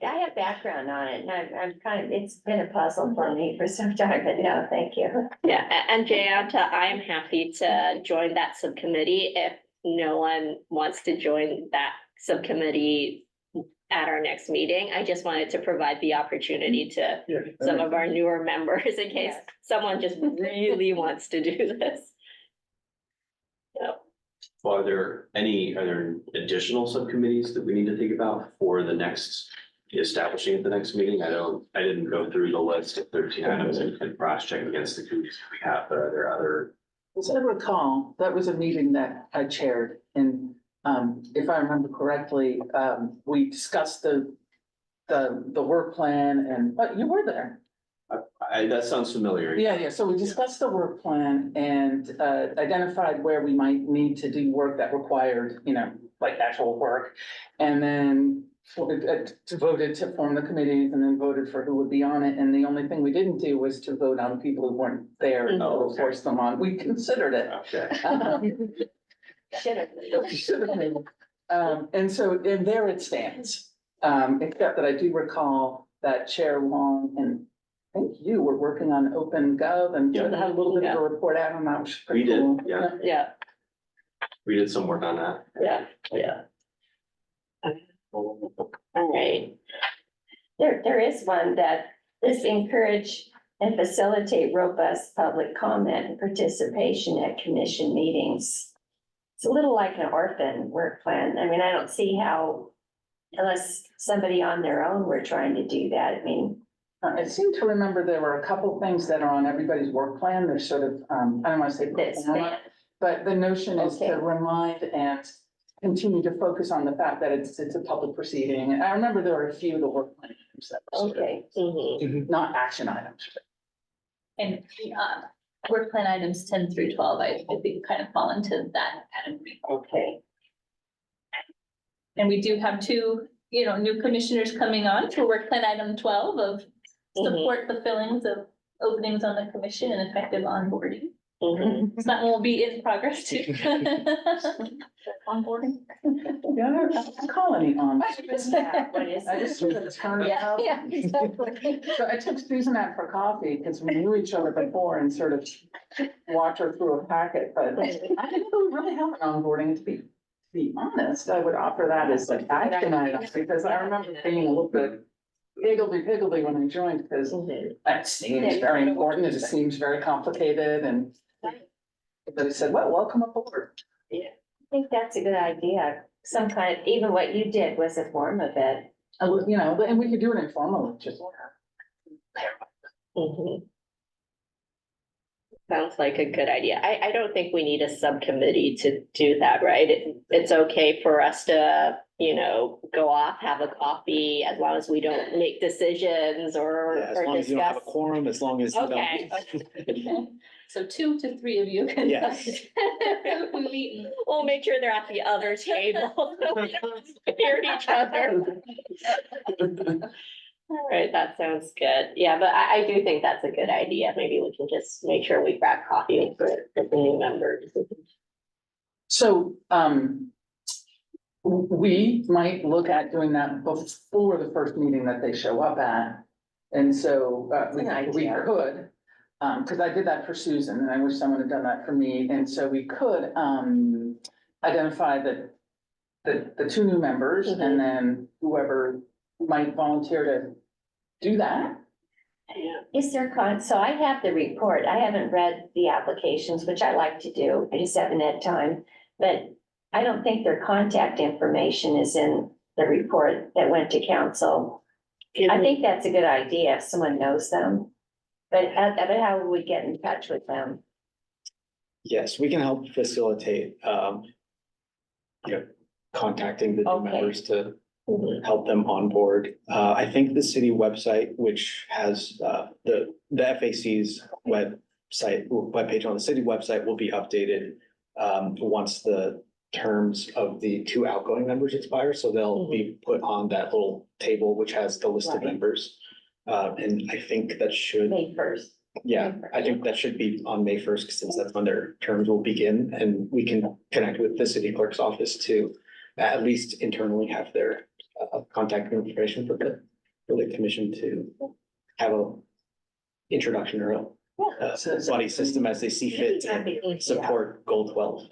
I have background on it, and I'm kind of, it's been a puzzle for me for some time, but no, thank you. Yeah, and Jayanta, I am happy to join that subcommittee if no one wants to join that subcommittee at our next meeting. I just wanted to provide the opportunity to some of our newer members in case someone just really wants to do this. Well, are there additional subcommittees that we need to think about for the next, establishing at the next meeting? I didn't go through the list of 13 items and cross-check against the committees we have, but are there other? As I recall, that was a meeting that I chaired, and if I remember correctly, we discussed the work plan, and, but you were there. That sounds familiar. Yeah, so we discussed the work plan and identified where we might need to do work that required, like actual work. And then voted to form the committees and then voted for who would be on it. And the only thing we didn't do was to vote on people who weren't there and Oh, okay. force them on. We considered it. Okay. Should have. We should have made. And there it stands. Except that I do recall that Chair Wong and I think you were working on Open Gov and had a little bit of a report out on that, which is pretty We did, cool. yeah. Yeah, We did some work on that. yeah. All right, There is one that this encourage and facilitate robust public comment and participation at commission meetings. It's a little like an orphan work plan. I mean, I don't see how unless somebody on their own were trying to do that, I mean. I seem to remember there were a couple things that are on everybody's work plan. They're sort of, I don't want to say, That's performa, but the notion is Okay. to remind and continue to focus on the fact that it's a public proceeding. And I remember there were a few of the work plan items that were sort of Okay, Mhm. not action items. And, work plan items 10 through 12, I think kind of fall into that category. okay. And we do have two, new commissioners coming on for work plan item 12 of support the fillings of openings on the commission and effective onboarding. Mhm. So that will be in progress too. Onboarding. Yeah, I'm colony on. Yeah, what is I just sort of turned out. Yeah, exactly. So I took Susan out for coffee because we knew each other before and sort of walked her through a packet, but I didn't know we really have an onboarding. To be honest, I would offer that as like action items because I remember being a little bit higgledy-piggledy when I joined because Mhm. that seems very important. It seems very complicated and everybody said, well, welcome aboard. I think that's a good idea. Some kind of, even what you did was a form of it. You know, and we could do it informally, just. Mhm. Sounds like a good idea. I don't think we need a subcommittee to do that, right? It's okay for us to, go off, have a coffee, as long as we don't make decisions or Yeah, as long as you don't have a discuss. quorum, as long as you Okay. don't. So 2 to 3 of you can. Yes. Meet. We'll make sure they're at the other table. So we don't hear each other. All right, that sounds good. Yeah, but I do think that's a good idea. Maybe we can just make sure we grab coffee for the new members. So, we might look at doing that before the first meeting that they show up at. And so, we idea. could, because I did that for Susan and I wish someone had done that for me. And so we could, identify the two new members Mhm. and then whoever might volunteer to do that. Yeah. Is there so I have the report. I haven't read the applications, which I like to do. I just haven't had time. But I don't think their contact information is in the report that went to council. I think that's a good idea if someone knows them. But how would we get in touch with them? Yes, we can help facilitate, contacting the new Okay. members to Mhm. help them on board. I think the city website, which has, the FAC's webpage on the city website will be updated, once the terms of the two outgoing members expire, so they'll be put on that little table, which has the list of Right. members. And I think that should. May 1st. Yeah, I think that should be on May 1st, since that's when their terms will begin, and we can connect with the city clerk's office to at least internally have their contact information for the commission to have a introduction or a buddy system as they see fit to support Goal 12.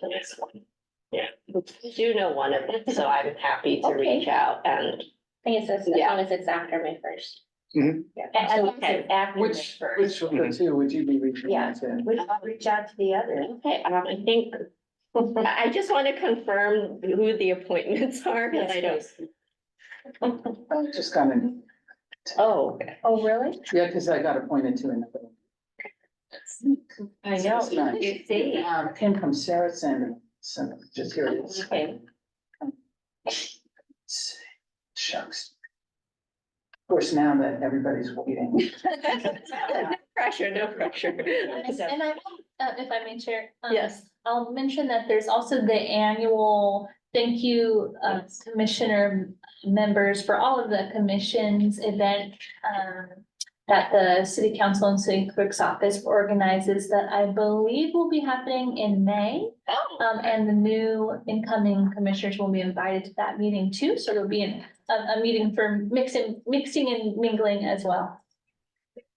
Yeah, I do know one of them, so I'm happy to Okay. reach out and. I think it's as Yeah. long as it's after May 1st. Okay. After Which May 1st. of the two would you be reaching Yeah. out to? We'll reach out to the other. Okay, I think, I just want to confirm who the appointments are, because I don't. I just got in, Oh, okay. Oh, really? yeah, because I got appointed to another. I know, It's nice. you see. Came from Sarah Sanders, so just here it is. Okay. Shucks. Of course, now that everybody's waiting. No pressure, no pressure. And I, if I may, Chair. Yes. I'll mention that there's also the annual thank you, commissioner members for all of the commissions event, that the city council and city clerk's office organizes that I believe will be happening in May. Oh, And the new incoming commissioners will be invited to that meeting too, so it'll be a meeting for mixing and mingling as well.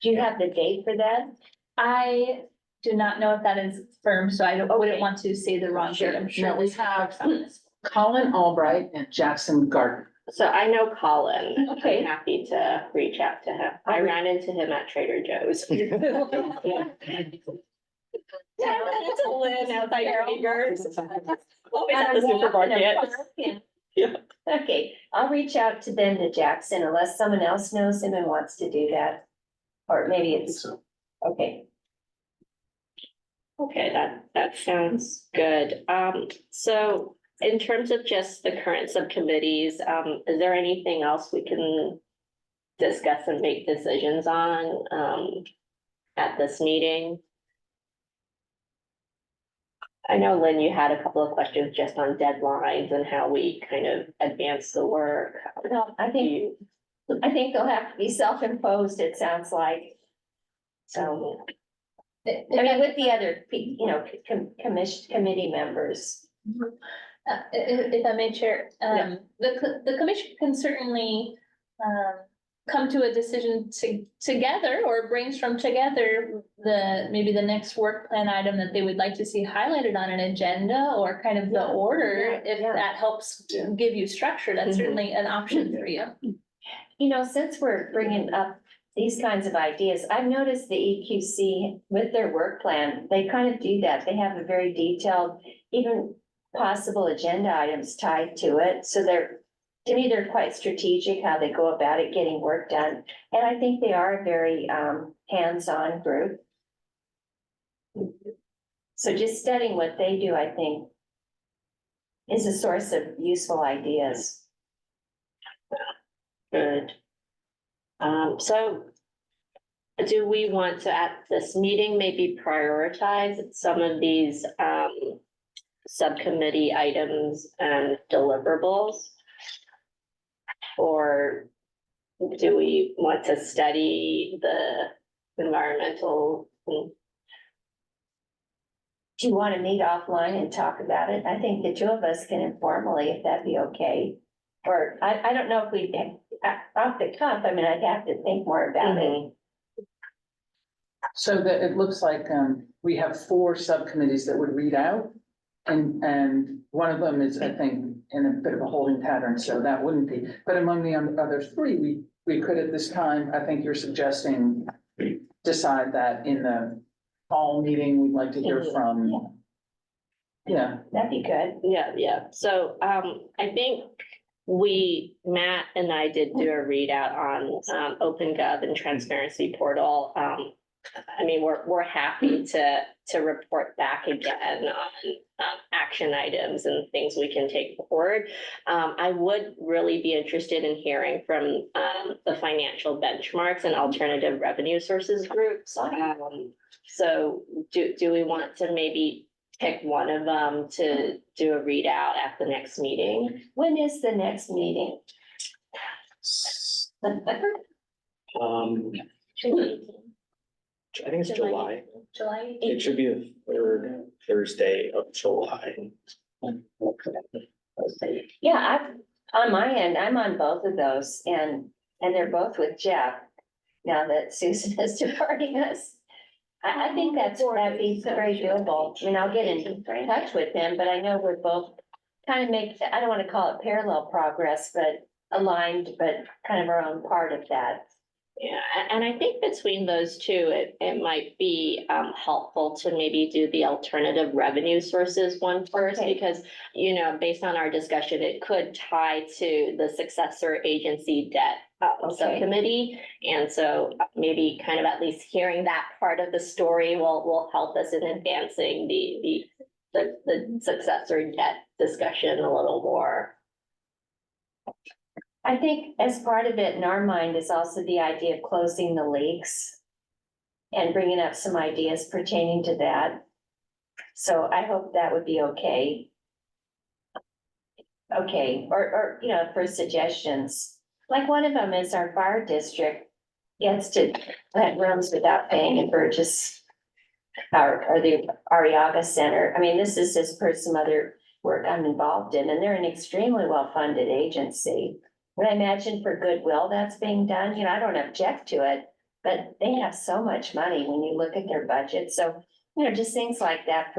Do you have the date for that? I do not know if that is firm, so I wouldn't Okay. want to say the wrong date. I'm sure No, we this have- works on this. Colin Albright and Jackson Gardner. so I know Colin. Okay. I'm happy to reach out to him. I ran into him at Trader Joe's. Yeah, I ran into Lynn outside Trader Joe's. Always at the supermarket. Yeah. Yeah. Okay, I'll reach out to Ben to Jackson unless someone else knows him and wants to do that. Or maybe it's, okay. Okay, that sounds good. So in terms of just the current subcommittees, is there anything else we can discuss and make decisions on, at this meeting? I know, Lynn, you had a couple of questions just on deadlines and how we kind of advance the work. No, I think they'll have to be self-imposed, it sounds like. So, I mean, with the other, committee members. If I may, Chair, the commission can certainly, come to a decision together or brainstorm together maybe the next work plan item that they would like to see highlighted on an agenda or kind of the order, if that helps give you structure, that's certainly an option for you. Since we're bringing up these kinds of ideas, I've noticed the EQC with their work plan, they kind of do that. They have a very detailed, even possible agenda items tied to it. So to me, they're quite strategic how they go about it, getting work done. And I think they are a very hands-on group. So just studying what they do, I think, is a source of useful ideas. Good. So do we want to, at this meeting, maybe prioritize some of these subcommittee items and deliverables? Or do we want to study the environmental? Do you want to meet offline and talk about it? I think the two of us can informally, if that'd be okay. Or I don't know if we, off the cuff, I mean, I'd have to think more about it. So that it looks like, we have 4 subcommittees that would read out. And one of them is, I think, in a bit of a holding pattern, so that wouldn't be, but among the other 3, we could at this time, I think you're suggesting, decide that in the fall meeting, we'd like to hear from. Yeah, That'd be good. Yeah. So I think Matt and I did do a readout on OpenGov and Transparency Portal. I mean, we're happy to report back again on action items and things we can take forward. I would really be interested in hearing from the financial benchmarks and alternative revenue sources groups. So do we want to maybe pick one of them to do a readout at the next meeting? When is the next meeting? I think it's July. July. It should be the 3rd Thursday of July. Yeah, on my end, I'm on both of those and they're both with Jeff. Now that Susan is departing us. I think that'd be very doable. I mean, I'll get in touch with him, but I know we're both kind of I don't want to call it parallel progress, but aligned, but kind of our own part of that. Yeah, and I think between those two, it might be helpful to maybe do the alternative revenue sources one first, Okay. because, based on our discussion, it could tie to the successor agency debt Okay. subcommittee. And so maybe kind of at least hearing that part of the story will help us in advancing the successor debt discussion a little more. I think as part of it in our mind is also the idea of closing the leaks and bringing up some ideas pertaining to that. So I hope that would be okay. Okay, or for suggestions. Like one of them is our fire district gets to rent rooms without paying in Burgess or the Arriaga Center. I mean, this is just per some other work I'm involved in, and they're an extremely well-funded agency. And I imagine for goodwill that's being done, I don't object to it, but they have so much money when you look at their budget. So, just things like that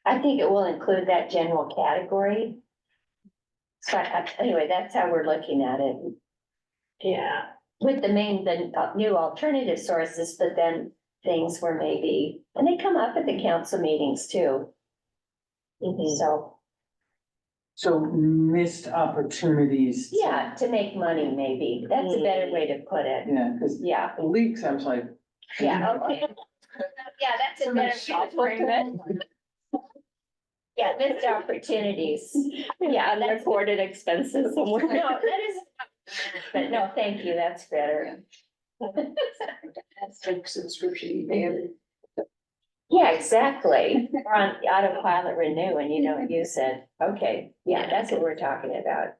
I think it will include that general category. So anyway, that's how we're looking at it. Yeah. With the new alternative sources, but then things where maybe, and they come up at the council meetings too. So. So missed opportunities. Yeah, to make money, maybe. That's a better way to put it. Yeah, because Yeah, leak sounds like. yeah, okay. Yeah, that's a better way to frame it. Yeah, missed opportunities. Yeah, that's, Unrecorded expenses somewhere. no, that is, but no, thank you, that's better. Subscription ban. Yeah, exactly. We're on autopilot renew and you don't use it. Okay, yeah, that's what we're talking about.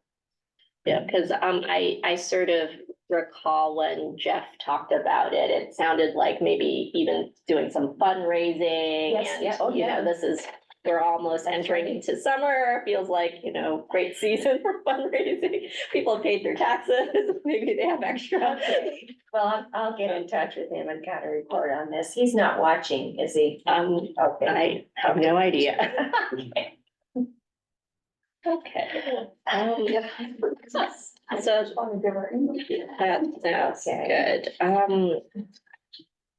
Yeah, because I sort of recall when Jeff talked about it, it sounded like maybe even doing some fundraising. Yes, yeah, oh, And, you know, yeah. this is, we're almost entering into summer, feels like, you know, great season for fundraising. People have paid their taxes, maybe they have extra. Okay, well, I'll get in touch with him and kind of report on this. He's not watching, is he? Okay. I have no idea. Okay. Okay. So that sounds good.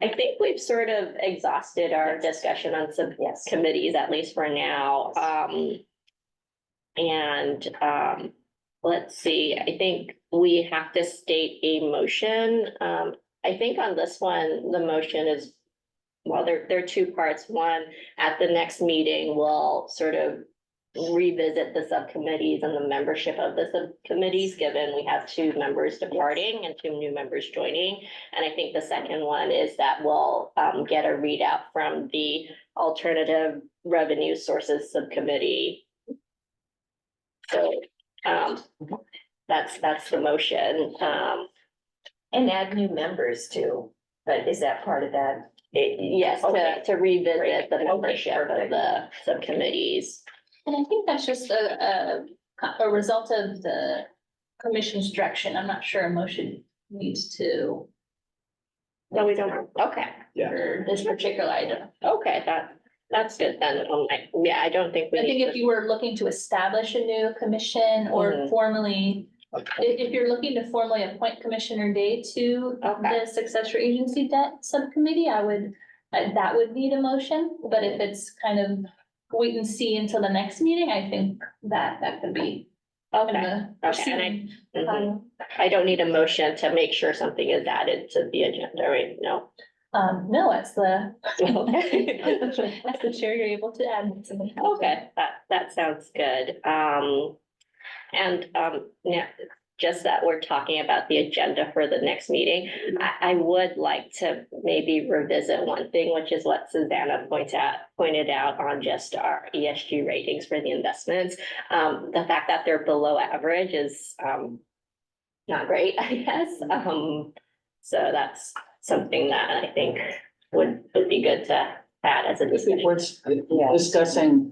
I think we've sort of exhausted our discussion on some Yes. committees, at least for now. Let's see, I think we have to state a motion. I think on this one, the motion is, well, there are two parts. One, at the next meeting, we'll sort of revisit the subcommittees and the membership of the subcommittees, given we have two members departing and two new members joining. And I think the second one is that we'll get a readout from the alternative revenue sources subcommittee. So that's the motion. And add new members too, but is that part of that? Yes, Okay. to revisit Great. the Okay, membership of perfect. the subcommittees. And I think that's just a result of the commission's direction. I'm not sure a motion needs to. No, we don't. Okay. Yeah. For this particular item. Okay, that's good then. Yeah, I don't think we I think need if to. you were looking to establish a new commission or Mhm. formally, if you're looking to formally appoint Commissioner Day to Okay. the successor agency debt subcommittee, that would need a motion. But if it's kind of wait and see until the next meeting, I think that could be. Okay. in the Okay, and proceeding. Mhm. I don't need a motion to make sure something is added to the agenda, right? No. No, that's the. Okay. That's the chair, you're able to add something. Okay, that sounds good. Yeah, just that we're talking about the agenda for the next meeting. I would like to maybe revisit one thing, which is what Susanna pointed out on just our ESG ratings for the investments. The fact that they're below average is not great, I guess. So that's something that I think would be good to add as a discussion. We're discussing,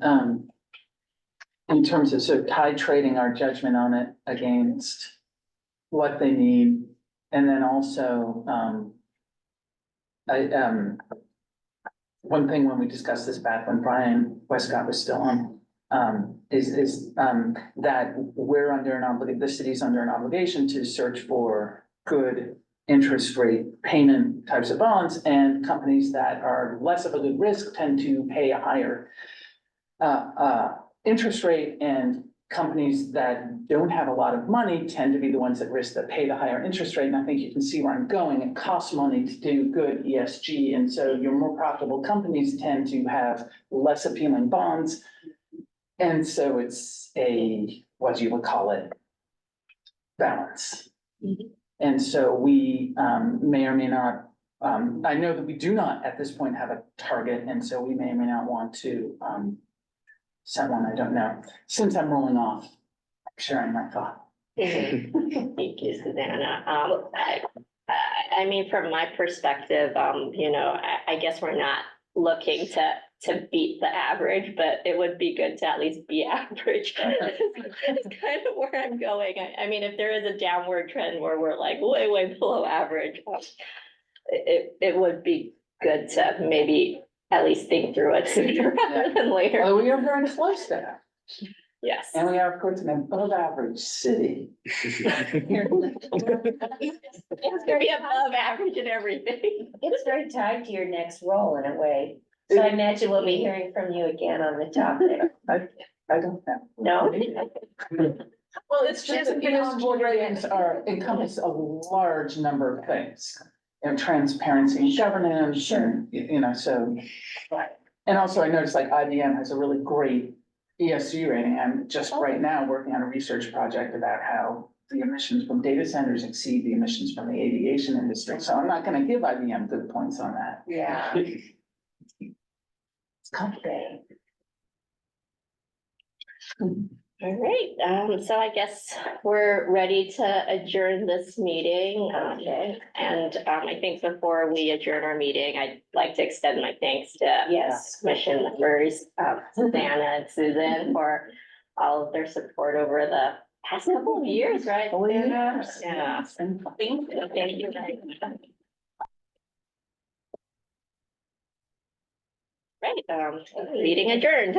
in terms of sort of titrating our judgment on it against what they need. And then also, one thing when we discussed this back when Brian Westcott was still on, is that we're under an obligation, the city's under an obligation to search for good interest rate payment types of bonds, and companies that are less of a good risk tend to pay a higher interest rate, and companies that don't have a lot of money tend to be the ones at risk that pay the higher interest rate. And I think you can see where I'm going. It costs money to do good ESG. And so your more profitable companies tend to have less appealing bonds. And so it's a, what you would call it, balance. Mhm. And so we may or may not, I know that we do not at this point have a target. And so we may or may not want to set one, I don't know. Since I'm rolling off, I'm sharing my thought. Mhm. Thank you, Susanna. I mean, from my perspective, you know, I guess we're not looking to beat the average, but it would be good to at least be average. It's kind of where I'm going. I mean, if there is a downward trend where we're like way below average, it would be good to maybe at least think through it sooner rather than later. Well, we are very close there. Yes. And we are, of course, an above average city. It's gonna be above average in everything. It's very tied to your next role in a way. So I imagine we'll be hearing from you again on the topic. I don't know. No? Well, it's She just that hasn't been on board ESG ratings are encompass a large number of things. And transparency and governance and, you know, so. And also I noticed like IBM has a really great ESG rating. I'm just right now working on a research project about how the emissions from data centers exceed the emissions from the aviation industry. So I'm not gonna give IBM good points on that. Yeah. It's complicated. All right, so I guess we're ready to adjourn this meeting. And I think before we adjourn our meeting, I'd like to extend my thanks to Yes. commission members, Susanna and Susan, for all of their support over the past couple of years, right? Susanna? Yeah. Thank you. Thank you very much. Right, meeting adjourned.